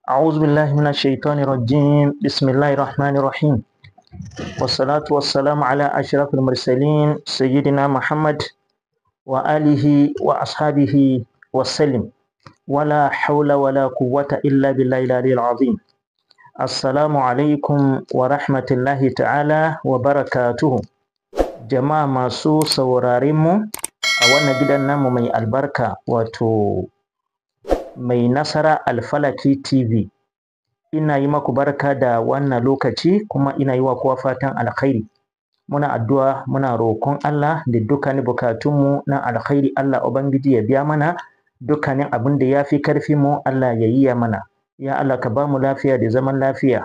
أعوذ بالله من الشيطان الرجيم بسم الله الرحمن الرحيم والصلاة والسلام على أشرف المرسلين سيدنا محمد وآله وأصحابه وسلم ولا حول ولا قوة إلا بالله العلي العظيم السلام عليكم ورحمة الله تعالى وبركاته جماعة masu sauraronmu a wannan gidan namu mai albarka wato mai nasara alfalaki tv ina yi maku barka da wannan lokaci kuma ina yi wa kowa fatan alkhairi muna addu'a muna roƙon Allah da dukkanin bukatunmu na alkhairi Allah ubangiji ya biya mana dukkanin abin da ya fi karfi mu Allah ya yi mana ya Allah ka ba mu lafiya da zaman lafiya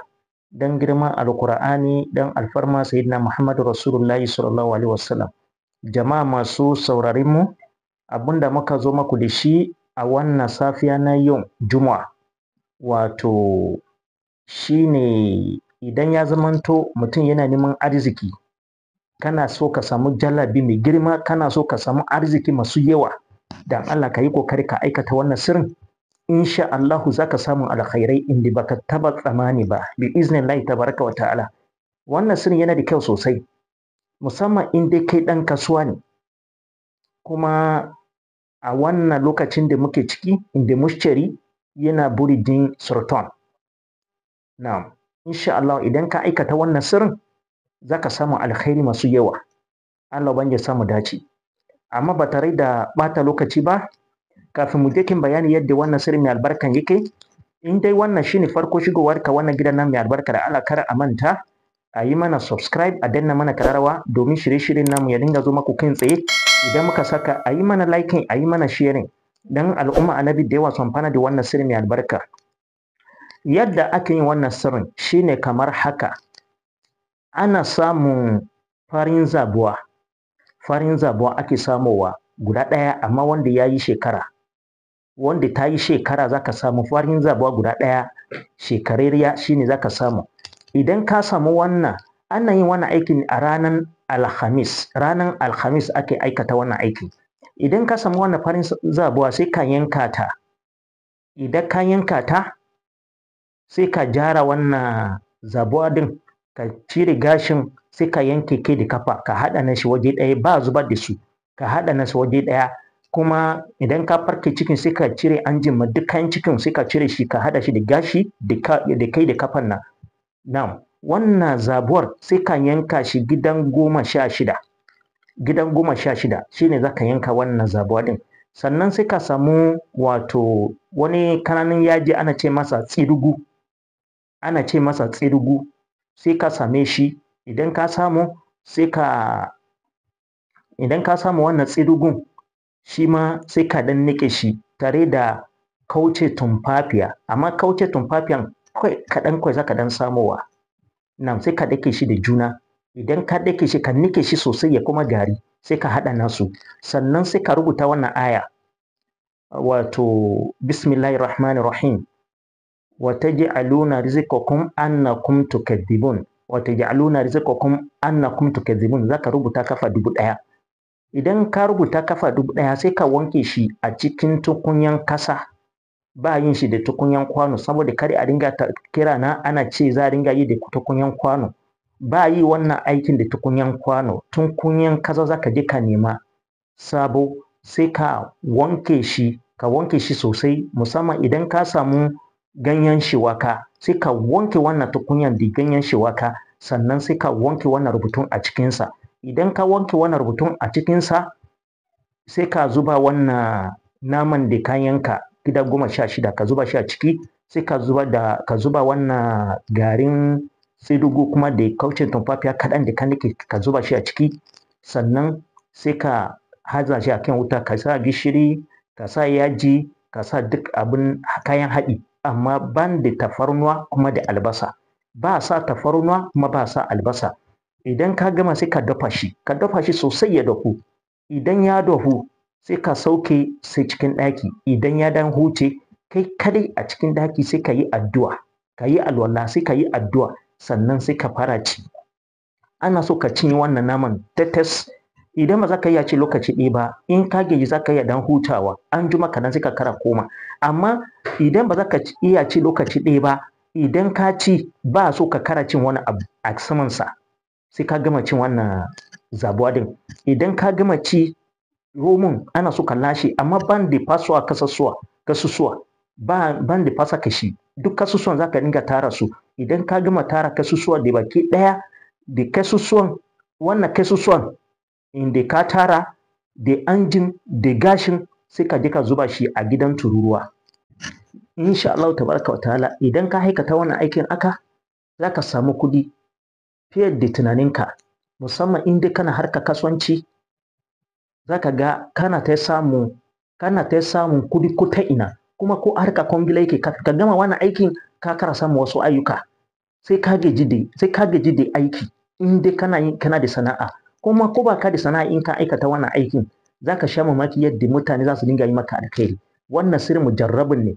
dan girman alkur'ani dan alfarma sayyidina Muhammadu Rasulullahi sallallahu alaihi wasallam jama'a masu sauraron mu abinda muka zo maku da shi a wannan safiya na yau juma'a wato shine idan ya zamanto mutum yana neman arziki kana so ka samu jalabi mai girma kana so ka samu arziki masu yawa dan Allah ka yi kokari ka aikata wannan sirrin insha Allahu zaka samu alkhairai inda baka taba tsammani ba bi iznillahi tabaraka wa ta'ala wannan sirrin yana da kyau sosai musamman in dai kai dan kasuwa ne kuma a wannan lokacin da muke ciki inda mushtari yana buridin sultan na'am insha Allah idan ka aikata wannan sirrin zaka samu alkhairi masu yawa Allah ban ya samu dace amma ba tare da bata lokaci ba kafin mu je kin bayani yadda wannan sirri mai albarkan yake in dai wannan shine farko shigowar ka wannan gidan nan mai albarka da Allah kar a manta a yi mana subscribe a danna mana kararrawa domin shirye-shiryen namu ya dinga zo maku kai tsaye idan muka saka a yi mana liking a yi mana sharing dan al'umma annabi da yawa su amfana da wannan sirri mai albarka yadda ake yin wannan sirrin shine kamar haka ana samun farin zabuwa ake samowa guda ɗaya amma wanda ya yi shekara wanda ta yi shekara za ka samu farin zabuwa guda ɗaya shekararriya shine za ka samu idan ka samu wannan ana yin wannan aikin a ranar alhamis ake aikata wannan aiki idan ka samu wannan farin zabuwa sai ka yanka ta idan ka yanka ta sai ka jara wannan zabuwa din ka cire gashin sai ka yanke kai da kafa ka haɗa na shi waje ɗaya ba zubar da su ka haɗa na shi waje ɗaya kuma idan ka farke cikin sai ka cire anjima duk kayan cikin sai ka cire shi ka haɗa shi da gashi da kai da kafan nan na'am wannan zabuwar sai ka yanka shi gidan 16 shine za ka yanka wannan zabuwa din sannan sai ka samu wato wani kananan yaji ana ce masa tsirugu sai ka same shi idan ka samu wannan tsirugun shi ma sai ka dan nike shi tare da kauce tumfafiya amma kauce tumfafiyan kaɗan kawai za ka dan samowa nan sai ka dake shi da juna idan ka dake shi ka nike shi sosai ya kuma gari sai ka haɗa nasu sannan sai ka rubuta wannan aya wato bismillahir rahmanir rahim wa taj'aluna rizqakum annakum tukadzibun zaka rubuta kafa 1000 idan ka rubuta kafa 1000 sai ka wanke shi a cikin tukunyan kasa ba yin shi da tukunyan kwano saboda kar a dinga kira na ana ce za a dinga yi da tukunyan kwano ba yi wannan aikin da tukunyan kwano tukunyan kasa zaka je ka nema sabo sai ka wanke shi sosai musamman idan ka samu ganyen shiwaka sai ka wanke wannan tukunyan da ganyen shiwaka sannan sai ka wanke wannan rubutun a cikinsa idan ka wanke wannan rubutun a cikinsa sai ka zuba wannan naman da ka yanka gida 16 ka zuba shi a ciki sai ka zuba wannan garin tsidugu kuma da kaucin tumfafiya kaɗan da ka nike ka zuba shi a ciki sannan sai ka haza shi a kan wuta ka sa gishiri ka sa yaji ka sa duk abin kayan haɗi amma ban da tafarnuwa kuma da albasa ba sa tafarnuwa kuma ba sa albasa idan ka gama sai ka dafa shi sosai ya dahu idan ya dahu sai ka sauke sai cikin ɗaki idan ya dan huce kai kadai a cikin ɗaki sai ka yi addu'a ka yi alwala sai ka yi addu'a sannan sai ka fara ci ana so ka cinye wannan naman tatas idan ba za ka iya ci lokaci ɗaya ba in ka gaji za ka iya dan hutawa an juma kaɗan sai ka kara koma amma idan ba za ka iya ci lokaci ɗaya ba idan ka ci ba so ka kara cin wani abu a samansa sai ka gama cin wannan zabuwa din idan ka gama ci romun ana so ka lashe amma ban da fasuwa kasusuwa ban da fasa kashi duk kasusuwan za ka dinga tara su idan ka gama tara kasusuwa da baki ɗaya da kasusuwan wannan kasusuwan inda ka tara da anjin da gashin sai ka je ka zuba shi a gidan tururuwa insha Allah tabaraka wa ta'ala idan ka aikata wannan aikin aka za ka samu kuɗi fiye da tunaninka musamman in dai kana harka kasuwanci za ka ga kana ta samun kuɗi ko ta ina kuma ko harka kwangila yake ka gama wannan aikin ka kara samun wasu ayyuka sai ka gaji da aiki in dai kana da sana'a kuma ko ba ka da sana'a in ka aikata wannan aikin za ka sha mamaki yadda mutane za su dinga yi maka alkhairi wannan sirrin mujarrabin ne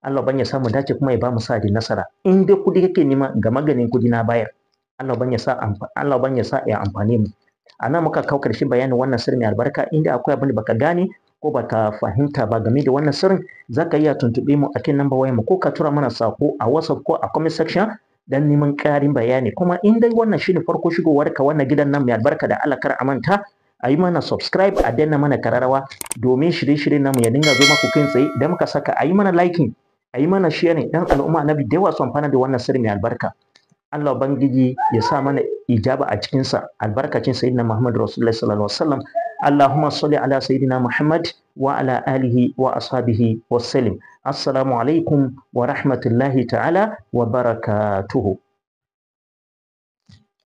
Allah ban ya samu dace kuma ya ba mu sa da nasara in dai kuɗi kake nema ga maganin kuɗi na bayar Allah ban ya sa ya amfane mu a nan muka kawo ƙarshen bayanin wannan sirrin mai albarka inda akwai abin da baka gane ko baka fahimta ba game da wannan sirrin zaka iya tuntuɓe mu a kan number wayar mu ko ka tura mana sako a WhatsApp ko a comment section dan neman ƙarin bayani kuma in dai wannan shine farko shigowar ka wannan gidan nan mai albarka da Allah kar a manta a yi mana subscribe a danna mana kararrawa domin shirye-shiryen namu ya dinga zo maku kai tsaye da muka saka a yi mana liking a yi mana sharing dan al'umma annabi da yawa su amfana da wannan sirri mai albarka Allah Ubangiji ya sa mana ijaba a cikinsa albarkacin sayyidina Muhammad Rasulullah sallallahu alaihi wasallam Allahumma salli ala sayyidina Muhammad wa ala alihi wa ashabihi wa sallim assalamu alaikum wa rahmatullahi ta'ala wa barakatuhu